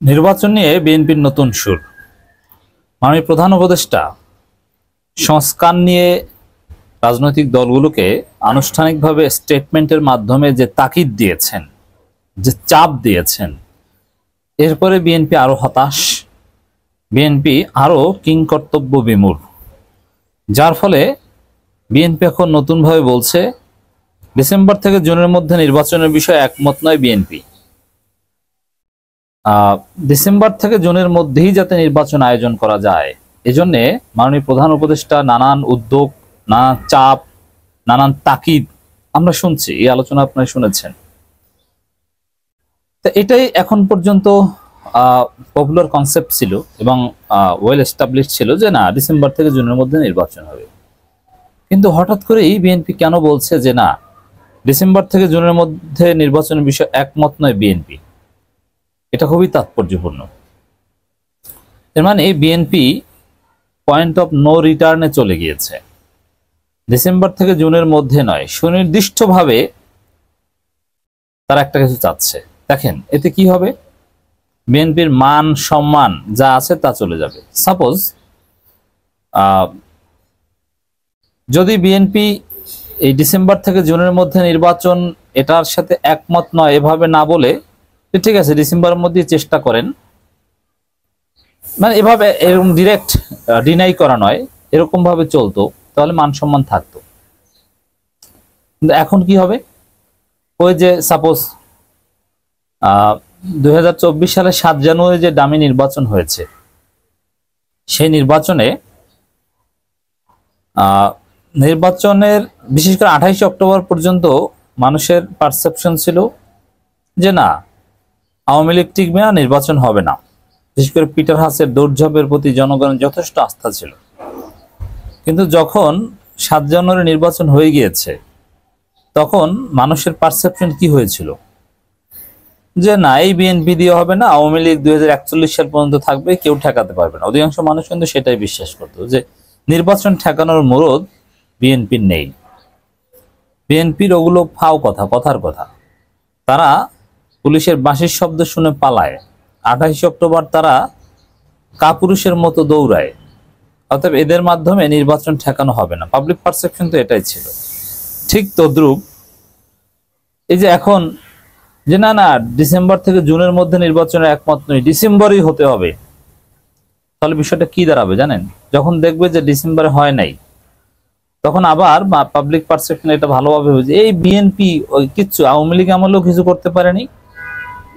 নির্বাচন নিয়ে বিএনপির নতুন সুর। মাননীয় প্রধান উপদেষ্টা সংস্কার নিয়ে রাজনৈতিক দলগুলোকে আনুষ্ঠানিকভাবে স্টেটমেন্টের মাধ্যমে যে তাকিদ দিয়েছেন, যে চাপ দিয়েছেন, এরপরে বিএনপি আরো হতাশ, বিএনপি আরো কিংকর্তব্য বিমূঢ়, যার ফলে বিএনপি এখন নতুনভাবে বলছে ডিসেম্বর থেকে জুনের মধ্যে নির্বাচনের বিষয়ে একমত নয় বিএনপি। ডিসেম্বর থেকে জুনের মধ্যেই যাতে নির্বাচন আয়োজন করা যায়, এজন্যে মাননীয় প্রধান উপদেষ্টা নানান উদ্যোগ, নানান চাপ, নানান তাকিদ আমরা শুনছি। এই আলোচনা আপনারা শুনেছেন। তো এটাই এখন পর্যন্ত পপুলার কনসেপ্ট ছিল এবং ওয়েল এস্টাবলিশড ছিল যে না, ডিসেম্বর থেকে জুনের মধ্যে নির্বাচন হবে। কিন্তু হঠাৎ করেই বিএনপি কেন বলছে যে না, ডিসেম্বর থেকে জুনের মধ্যে নির্বাচনের বিষয়ে একমত নয় বিএনপি? এটা খুবই তাৎপর্যপূর্ণ। এর মানে বিএনপি পয়েন্ট অফ নো রিটার্নে চলে গিয়েছে। ডিসেম্বর থেকে জুনের মধ্যে নয়, সুনির্দিষ্টভাবে তারা একটা কিছু চাচ্ছে। দেখেন এতে কি হবে, বিএনপির মান সম্মান যা আছে তা চলে যাবে। সাপোজ যদি বিএনপি এই ডিসেম্বর থেকে জুনের মধ্যে নির্বাচন এটার সাথে একমত নয় এভাবে না বলে, ঠিক আছে ডিসেম্বরের মধ্যে চেষ্টা করেন, মানে এভাবে এরকম ডিরেক্ট ডিনাই করা নয়, এরকম ভাবে চলতো, তাহলে মান সম্মান থাকতো। কিন্তু এখন কি হবে, ওই যে সাপোজ 2024 সালে 7 জানুয়ারি যে ডামি নির্বাচন হয়েছে, সেই নির্বাচনের বিশেষ করে 28 অক্টোবর পর্যন্ত মানুষের পারসেপশন ছিল যে না, আওয়ামী লীগ টিকবে না, নির্বাচন হবে না। বিশেষ করে পিটার হাসের দৌড়ঝাঁপের প্রতি জনগণের যথেষ্ট আস্থা ছিল। কিন্তু যখন 7 জানুয়ারি নির্বাচন হয়ে গিয়েছে, তখন মানুষের পারসেপশন কি হয়েছিল যে না, এই বিএনপি দিয়ে হবে না, আওয়ামী লীগ 2041 সাল পর্যন্ত থাকবে, কেউ ঠেকাতে পারবে না। অধিকাংশ মানুষ কিন্তু সেটাই বিশ্বাস করতো যে নির্বাচন ঠেকানোর মুরদ বিএনপির নেই। বিএনপির ওগুলো ফাও কথা, কথার কথা। তারা পুলিশের বাঁশির শব্দ শুনে পালায়, 28 অক্টোবর তারা কাপুরুষের মতো দৌড়ায়। অতএব এদের মাধ্যমে নির্বাচন ঠেকানো হবে না, পাবলিক পারসেপশন তো এটাই ছিল। ঠিক তদ্রুপ এই যে এখন যে না না, ডিসেম্বর থেকে জুনের মধ্যে নির্বাচনের একমত নয়, ডিসেম্বরই হতে হবে, তাহলে বিষয়টা কি দাঁড়াবে জানেন? যখন দেখবে যে ডিসেম্বরে হয় নাই, তখন আবার পাবলিক পারসেপশন এটা ভালোভাবে হয়েছে, এই বিএনপি ওই কিচ্ছু আওয়ামী লীগ আমলেও কিছু করতে পারেনি,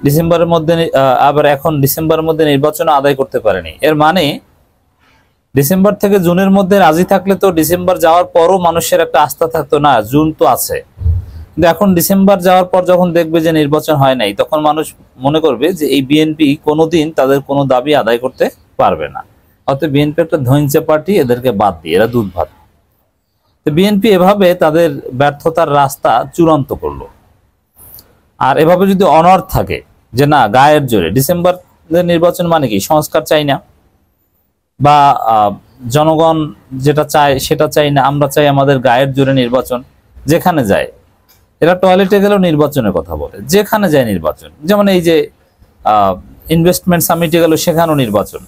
ডিসেম্বরের মধ্যে আবার এখন ডিসেম্বরের মধ্যে নির্বাচন আদায় করতে পারেনি। এর মানে ডিসেম্বর থেকে জুনের মধ্যে রাজি থাকলে তো ডিসেম্বর যাওয়ার পরও মানুষের একটা আস্থা থাকতো, না জুন তো আছে। কিন্তু এখন ডিসেম্বর যাওয়ার পর যখন দেখবে যে নির্বাচন হয় নাই, তখন মানুষ মনে করবে যে এই বিএনপি কোনোদিন তাদের কোনো দাবি আদায় করতে পারবে না। অতএব বিএনপি একটা ধৈর্য পার্টি, এদেরকে বাদ দিয়ে এরা দুধ ভাত। তো বিএনপি এভাবে তাদের ব্যর্থতার রাস্তা চূড়ান্ত করলো। আর এভাবে যদি অনড় থাকে যে না, গায়ের জোরে ডিসেম্বর নির্বাচন মানে কি, সংস্কার চাই না, বা জনগণ যেটা চায় সেটা চাই না, আমরা চাই আমাদের গায়ের জোরে নির্বাচন, যেখানে যায়, এরা টয়লেটে গেলেও নির্বাচনের কথা বলে, যেখানে যায় নির্বাচন। যেমন এই যে ইনভেস্টমেন্ট সামিটে গেল, সেখানেও নির্বাচন,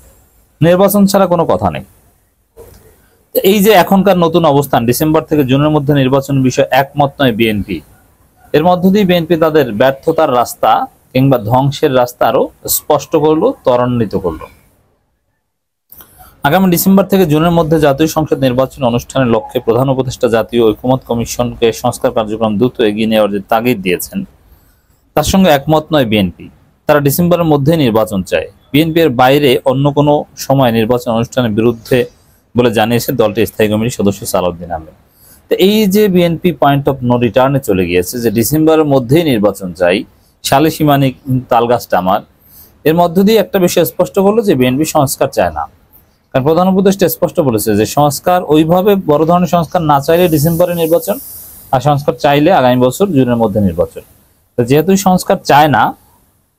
নির্বাচন ছাড়া কোনো কথা নেই। এই যে এখনকার নতুন অবস্থান, ডিসেম্বর থেকে জুনের মধ্যে নির্বাচনের বিষয়ে একমত নয় বিএনপি, এর মধ্য দিয়ে বিএনপি তাদের ব্যর্থতার রাস্তা কিংবা ধ্বংসের রাস্তা আরো স্পষ্ট করলো, ত্বরান্বিত করলো। আগামী ডিসেম্বর থেকে জুনের মধ্যে জাতীয় সংসদ নির্বাচন অনুষ্ঠানের লক্ষ্যে প্রধান উপদেষ্টা জাতীয় ঐকমত্য কমিশনকে সংস্কার কার্যক্রম দ্রুত এগিয়ে নেওয়ার যে তাগিদ দিয়েছেন, তার সঙ্গে একমত নয় বিএনপি। তারা ডিসেম্বরের মধ্যে নির্বাচন চায়। বিএনপি এর বাইরে অন্য কোনো সময় নির্বাচন অনুষ্ঠানের বিরুদ্ধে বলে জানিয়েছে দলটির স্থায়ী কমিটির সদস্য সালাউদ্দিন আহমেদ। তো এই যে বিএনপি পয়েন্ট অফ নো রিটার্নে চলে গিয়েছে, যে ডিসেম্বরের মধ্যেই নির্বাচন চাই, সালে সীমানি তালগাছটা আমার, এর মধ্য দিয়ে একটা বিষয় স্পষ্ট করলো যে বিএনপি সংস্কার চায় না। কারণ প্রধান উপদেষ্টা স্পষ্ট বলেছে যে সংস্কার ওইভাবে বড় ধরনের সংস্কার না চাইলে ডিসেম্বরে নির্বাচন, আর সংস্কার চাইলে আগামী বছর জুনের মধ্যে নির্বাচন। তো যেহেতু সংস্কার চায় না,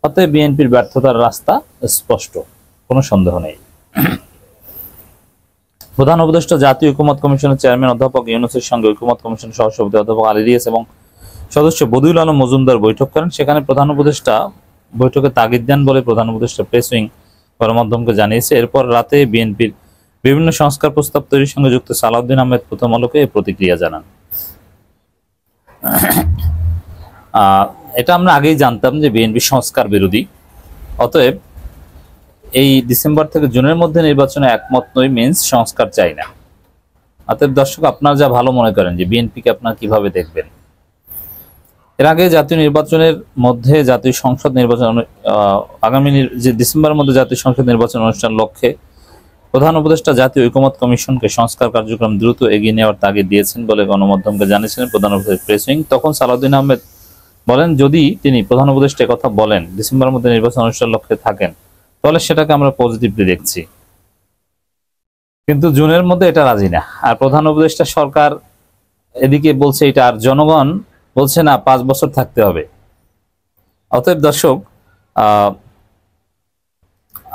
অতএব বিএনপির ব্যর্থতার রাস্তা স্পষ্ট, কোনো সন্দেহ নেই। প্রধান উপদেষ্টা জাতীয় ঐকমত্য কমিশনের চেয়ারম্যান অধ্যাপক ইউনূসের সঙ্গে ঐকমত্য কমিশনের সহসভাপতি অধ্যাপক আলী রিয়াজ এবং সদস্য বদিউল আলম মজুমদার বৈঠক করেন। সেখানে প্রধান উপদেষ্টা বৈঠকে তাগিদ দেন বলে প্রধান উপদেষ্টা প্রেস উইং গণমাধ্যমকে জানিয়েছে। এরপর রাতে বিএনপির বিভিন্ন সংস্কার প্রস্তাব তৈরির সঙ্গে যুক্ত সালাউদ্দিন আহমেদ প্রথম আলোকে প্রতিক্রিয়া জানান। এটা আমরা আগেই জানতাম যে বিএনপি সংস্কার বিরোধী, অতএব এই ডিসেম্বর থেকে জুনের মধ্যে নির্বাচনে একমত নই মিন্স সংস্কার চাই না। অতএব দর্শক, আপনারা যা ভালো মনে করেন যে বিএনপিকে আপনারা কিভাবে দেখবেন। এর আগে জাতীয় নির্বাচনের মধ্যে জাতীয় সংসদ নির্বাচন আগামী যে ডিসেম্বরের মধ্যে জাতীয় সংসদ নির্বাচন অনুষ্ঠান লক্ষ্যে প্রধান উপদেষ্টা জাতীয় ঐকমত্য কমিশনকে সংস্কার কার্যক্রম দ্রুত এগিয়ে নেওয়ার তাগিদ দিয়েছেন বলে গণমাধ্যমকে জানিয়েছিলেন প্রধান উপদেষ্টা প্রেস উইং। তখন সালাউদ্দিন আহমেদ বলেন, যদি তিনি প্রধান উপদেষ্টা কথা বলেন ডিসেম্বরের মধ্যে নির্বাচন অনুষ্ঠান লক্ষ্যে থাকেন তাহলে সেটাকে আমরা পজিটিভলি দেখছি, কিন্তু জুনের মধ্যে এটা রাজি না। আর প্রধান উপদেষ্টা সরকার এদিকে বলছে এটা, আর জনগণ বলছে না 5 বছর থাকতে হবে। অতএব দর্শক,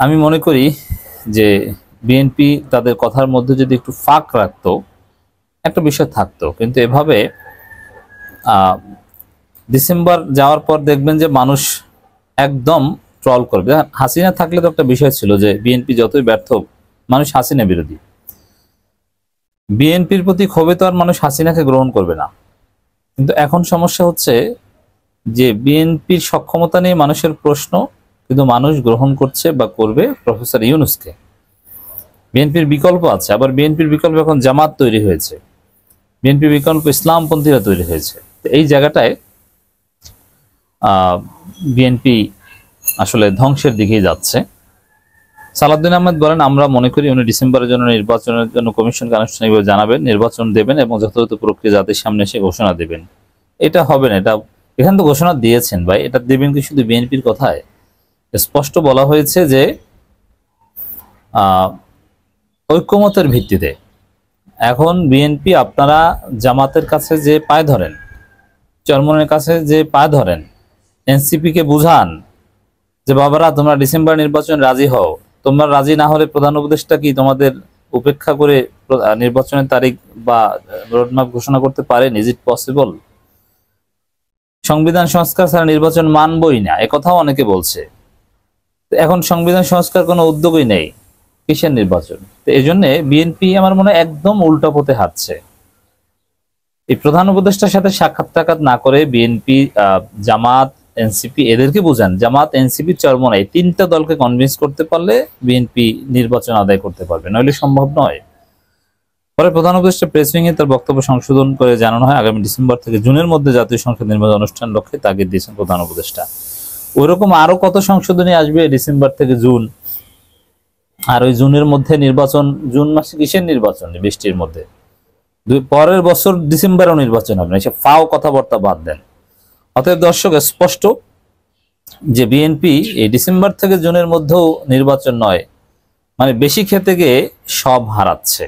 আমি মনে করি যে বিএনপি তাদের কথার মধ্যে যদি একটু ফাঁক রাখতো একটা বিষয় থাকতো, কিন্তু এভাবে ডিসেম্বর যাওয়ার পর দেখবেন যে মানুষ একদম ট্রল করবে। হাসিনা থাকলে তো একটা বিষয় ছিল যে বিএনপি যতই ব্যর্থ, মানুষ হাসিনা বিরোধী, বিএনপির প্রতি ক্ষোভে তো আর মানুষ হাসিনাকে গ্রহণ করবে না। কিন্তু এখন সমস্যা হচ্ছে যে বিএনপির সক্ষমতা নিয়ে মানুষের প্রশ্ন, কিন্তু মানুষ গ্রহণ করছে বা করবে প্রফেসর ইউনূসকে। বিএনপির বিকল্প আছে, আবার বিএনপির বিকল্প এখন জামাত তৈরি হয়েছে, বিএনপির বিকল্প ইসলামপন্থীরা তৈরি হয়েছে। তো এই জায়গাটায় বিএনপি আসলে ধ্বংসের দিকেই যাচ্ছে। সালাউদ্দিন আহমেদ বলেন, আমরা মনে করি উনি ডিসেম্বরের জন্য নির্বাচনের জন্য কমিশনকে আনুষ্ঠানিকভাবে জানাবেন, নির্বাচন দেবেন এবং যথাযথ প্রক্রিয়া জাতির সামনে এসে ঘোষণা দেবেন। এটা হবে না, এটা এখানে তো ঘোষণা দিয়েছেন ভাই, এটা দেবেন কি শুধু বিএনপির কথায়? স্পষ্ট বলা হয়েছে যে ঐক্যমতের ভিত্তিতে। এখন বিএনপি আপনারা জামাতের কাছে যে পায়ে ধরেন, চরমনের কাছে যে পায়ে ধরেন, এনসিপি কে বুঝান যে বাবারা তোমরা ডিসেম্বর নির্বাচন রাজি হও। তোমরা রাজি না হলে প্রধান উপদেষ্টা কি তোমাদের উপেক্ষা করে নির্বাচনের তারিখ বা রোডম্যাপ ঘোষণা করতে পারেন? Is it possible? সংবিধান সংস্কার ছাড়া নির্বাচন মানবই না, একথাও অনেকে বলছে। এখন সংবিধান সংস্কার কোনো উদ্যোগই নেই, কিসের নির্বাচন? তো এই জন্য বিএনপি আমার মনে হয় একদম উল্টা পথে হাঁটছে। এই প্রধান উপদেষ্টার সাথে সাক্ষাৎ না করে বিএনপি, জামাত, এনসিপি এদেরকে বোঝান, জামাত, এনসিপি, চরমোনাই তিনটা দলকে কনভিন্স করতে পারলে বিএনপি নির্বাচন আদায় করতে পারবে, নইলে সম্ভব নয়। পরে প্রধান উপদেষ্টা প্রেস উইংয়ে তার বক্তব্য সংশোধন করে জানানো হয় আগামী ডিসেম্বর থেকে জুনের মধ্যে জাতীয় সংসদ নির্বাচন অনুষ্ঠান লক্ষ্যে তাগিদ দিয়েছেন প্রধান উপদেষ্টা। ওইরকম আরো কত সংশোধনী আসবে ডিসেম্বর থেকে জুন, আর ওই জুনের মধ্যে নির্বাচন। জুন মাসে কিসের নির্বাচন? বৃষ্টির মধ্যে। পরের বছর ডিসেম্বরেও নির্বাচন হবে না, এসব ফাও কথাবার্তা বাদ দেন। অতএব দর্শক, স্পষ্ট যে বিএনপি এই ডিসেম্বর থেকে জুনের মধ্যেও নির্বাচন নয়, মানে বেশি খেতে গিয়ে সব হারাচ্ছে।